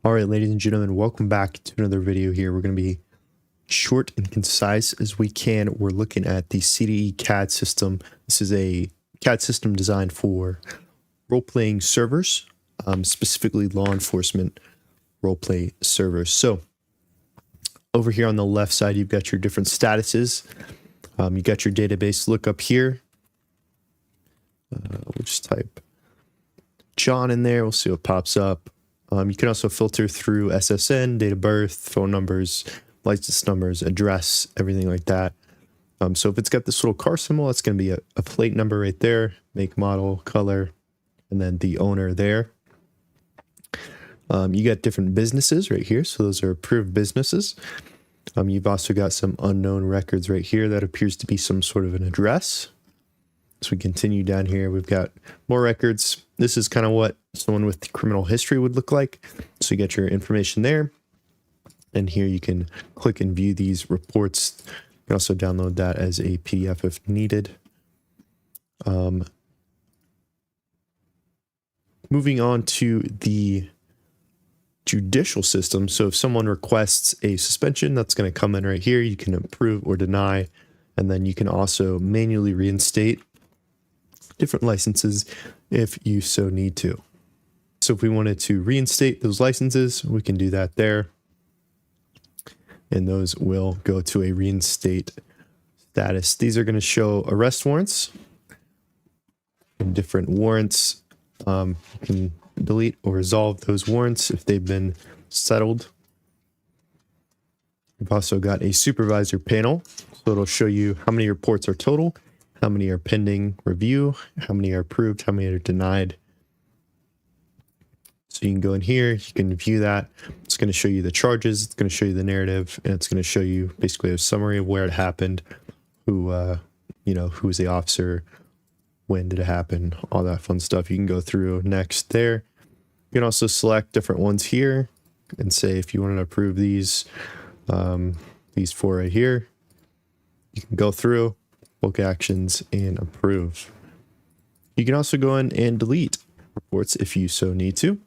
All right, ladies and gentlemen, welcome back to another video here. We're going to be short and concise as we can. We're looking at the CDE CAD system. This is a CAD system designed for role-playing servers, specifically law enforcement role-play servers. So over here on the left side, you've got your different statuses. You got your database lookup here. We'll just type John in there. We'll see what pops up. You can also filter through SSN, date of birth, phone numbers, license numbers, address, everything like that. So if it's got this little car symbol, that's going to be a plate number right there, make, model, color, and then the owner there. You got different businesses right here. So those are approved businesses. You've also got some unknown records right here. That appears to be some sort of an address. So we continue down here. We've got more records. This is kind of what someone with criminal history would look like. So you get your information there. And here you can click and view these reports. You can also download that as a PDF if needed. Moving on to the judicial system. So if someone requests a suspension, that's going to come in right here. You can approve or deny. And then you can also manually reinstate different licenses if you so need to. So if we wanted to reinstate those licenses, we can do that there. And those will go to a reinstate status. These are going to show arrest warrants and different warrants. You can delete or resolve those warrants if they've been settled. We've also got a supervisor panel. So it'll show you how many reports are total, how many are pending review, how many are approved, how many are denied. So you can go in here, you can view that. It's going to show you the charges, it's going to show you the narrative, and it's going to show you basically a summary of where it happened, who was the officer, when did it happen, all that fun stuff. You can go through next there. You can also select different ones here and say if you want to approve these four right here. You can go through, book actions, and approve. You can also go in and delete reports if you so need to,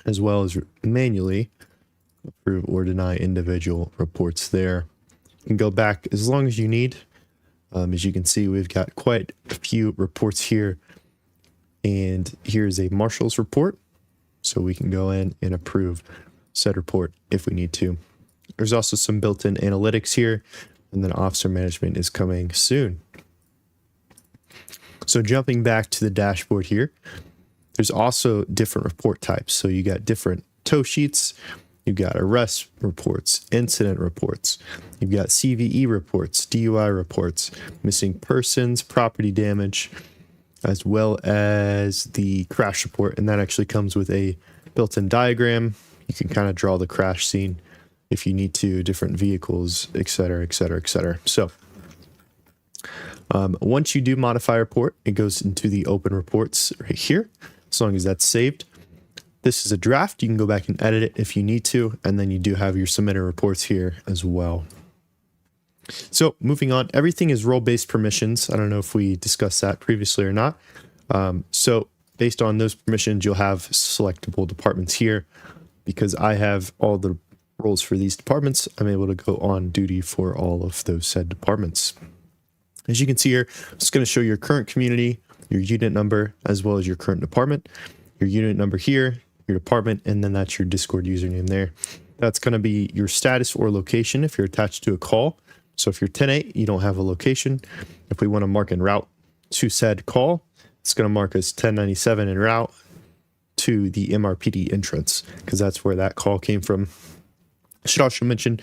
as well as manually approve or deny individual reports there. You can go back as long as you need. As you can see, we've got quite a few reports here. And here's a marshal's report. So we can go in and approve said report if we need to. There's also some built-in analytics here. And then officer management is coming soon. So jumping back to the dashboard here, there's also different report types. So you got different tow sheets, you've got arrest reports, incident reports, you've got CVE reports, DUI reports, missing persons, property damage, as well as the crash report. And that actually comes with a built-in diagram. You can kind of draw the crash scene if you need to, different vehicles, et cetera, et cetera, et cetera. So once you do modify a report, it goes into the open reports right here, as long as that's saved. This is a draft. You can go back and edit it if you need to, and then you do have your submitted reports here as well. So moving on, everything is role-based permissions. I don't know if we discussed that previously or not. So based on those permissions, you'll have selectable departments here. Because I have all the roles for these departments, I'm able to go on duty for all of those said departments. As you can see here, it's going to show your current community, your unit number, as well as your current department, your unit number here, your department, and then that's your Discord username there. That's going to be your status or location if you're attached to a call. So if you're 10-8, you don't have a location. If we want to mark en route to said call, it's going to mark as 1097 en route to the MRPD entrance, because that's where that call came from. I should also mention,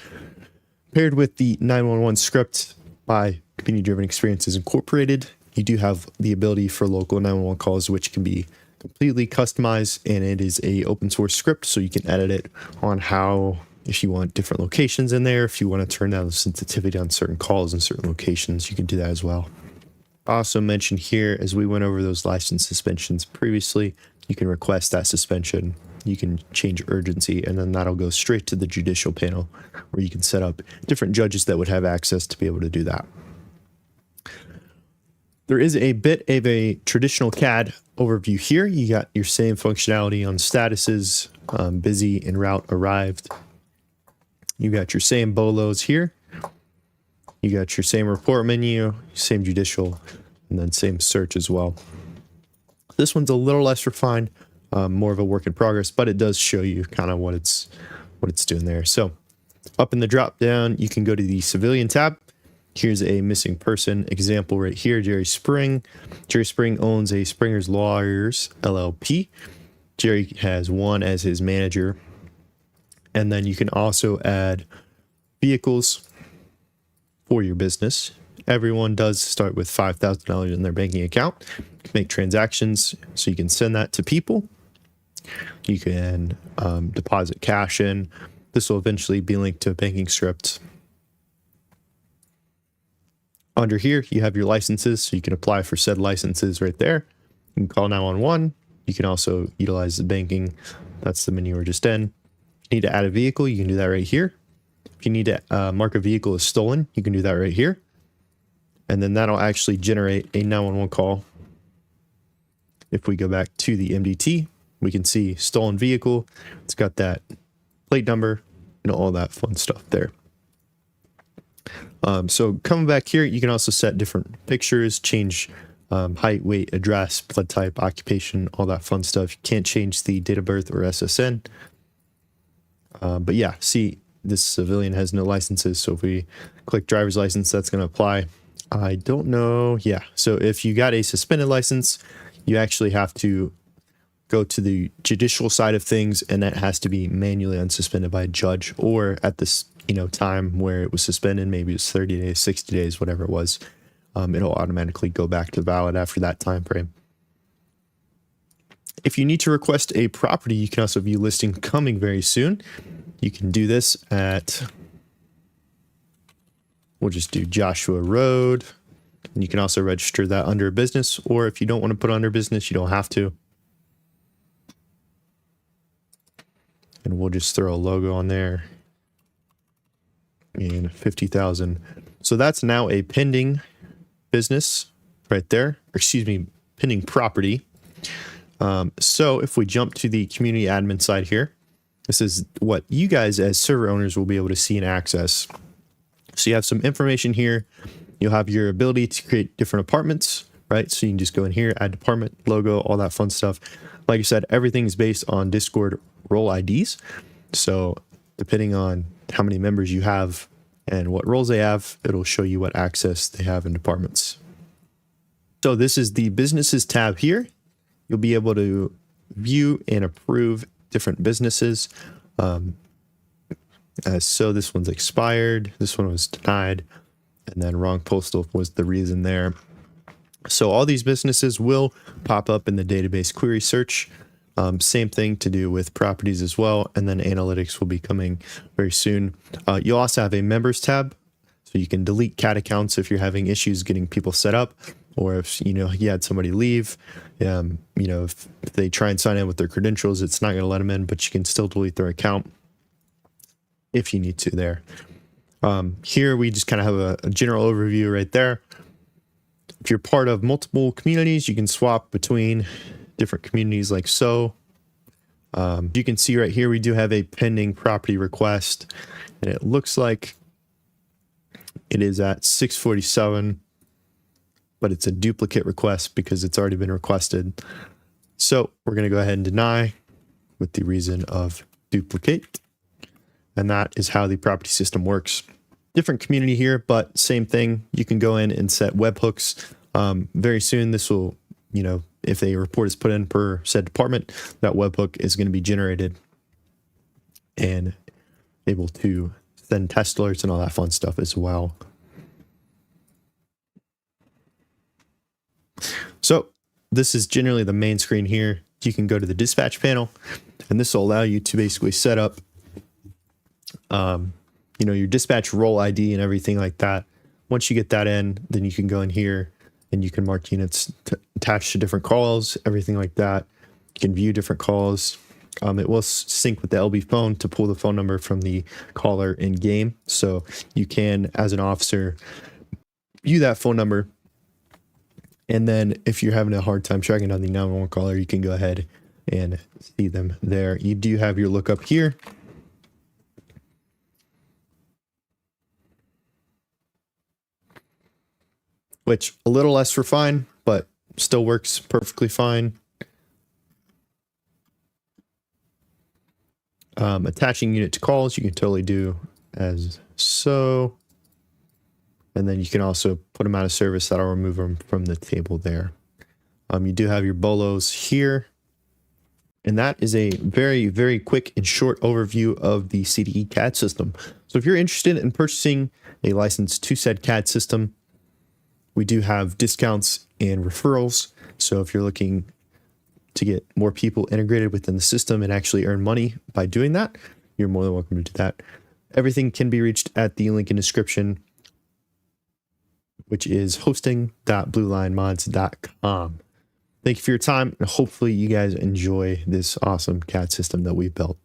paired with the 911 script by Community Driven Experiences Incorporated, you do have the ability for local 911 calls, which can be completely customized, and it is a open source script, so you can edit it on how, if you want different locations in there, if you want to turn down the sensitivity on certain calls in certain locations, you can do that as well. I also mentioned here, as we went over those license suspensions previously, you can request that suspension, you can change urgency, and then that'll go straight to the judicial panel where you can set up different judges that would have access to be able to do that. There is a bit of a traditional CAD overview here. You got your same functionality on statuses, busy, en route, arrived. You got your same bolos here. You got your same report menu, same judicial, and then same search as well. This one's a little less refined, more of a work in progress, but it does show you kind of what it's doing there. So up in the drop down, you can go to the civilian tab. Here's a missing person example right here, Jerry Spring. Jerry Spring owns a Springer's Lawyers LLP. Jerry has one as his manager. And then you can also add vehicles for your business. Everyone does start with $5,000 in their banking account. Make transactions, so you can send that to people. You can deposit cash in. This will eventually be linked to a banking script. Under here, you have your licenses, so you can apply for said licenses right there. You can call 911. You can also utilize the banking. That's the menu we're just in. If you need to add a vehicle, you can do that right here. If you need to mark a vehicle as stolen, you can do that right here. And then that'll actually generate a 911 call. If we go back to the MDT, we can see stolen vehicle. It's got that plate number and all that fun stuff there. So coming back here, you can also set different pictures, change height, weight, address, blood type, occupation, all that fun stuff. You can't change the date of birth or SSN. But yeah, see, this civilian has no licenses. So if we click driver's license, that's going to apply. I don't know. Yeah. So if you got a suspended license, you actually have to go to the judicial side of things, and that has to be manually unsuspended by a judge, or at this time where it was suspended, maybe it's 30 days, 60 days, whatever it was, it'll automatically go back to valid after that time frame. If you need to request a property, you can also view listing coming very soon. You can do this at, we'll just do Joshua Road, and you can also register that under a business, or if you don't want to put under business, you don't have to. And we'll just throw a logo on there. And 50,000. So that's now a pending business right there. Or excuse me, pending property. So if we jump to the community admin side here, this is what you guys as server owners will be able to see and access. So you have some information here. You'll have your ability to create different apartments, right? So you can just go in here, add department, logo, all that fun stuff. Like I said, everything is based on Discord role IDs. So depending on how many members you have and what roles they have, it'll show you what access they have in departments. So this is the businesses tab here. You'll be able to view and approve different businesses. So this one's expired. This one was denied. And then wrong postal was the reason there. So all these businesses will pop up in the database query search. Same thing to do with properties as well. And then analytics will be coming very soon. You'll also have a members tab. So you can delete CAD accounts if you're having issues getting people set up, or if, you had somebody leave, if they try and sign in with their credentials, it's not going to let them in, but you can still delete their account if you need to there. Here we just kind of have a general overview right there. If you're part of multiple communities, you can swap between different communities like so. You can see right here, we do have a pending property request, and it looks like it is at 647, but it's a duplicate request because it's already been requested. So we're going to go ahead and deny with the reason of duplicate. And that is how the property system works. Different community here, but same thing. You can go in and set webhooks. Very soon, this will, if a report is put in per said department, that webhook is going to be generated and able to send test alerts and all that fun stuff as well. So this is generally the main screen here. You can go to the dispatch panel, and this will allow you to basically set up your dispatch role ID and everything like that. Once you get that in, then you can go in here and you can mark units attached to different calls, everything like that. You can view different calls. It will sync with the LB phone to pull the phone number from the caller in game. So you can, as an officer, view that phone number And then if you're having a hard time tracking down the 911 caller, you can go ahead and see them there. You do have your lookup here. Which a little less refined, but still works perfectly fine. Attaching unit to calls, you can totally do as so. And then you can also put them out of service. That'll remove them from the table there. You do have your bolos here. And that is a very, very quick and short overview of the CDE CAD system. So if you're interested in purchasing a license to said CAD system, we do have discounts and referrals. So if you're looking to get more people integrated within the system and actually earn money by doing that, you're more than welcome to do that. Everything can be reached at the link in description, which is hosting.bluelinemods.com. Thank you for your time, and hopefully you guys enjoy this awesome CAD system that we've built.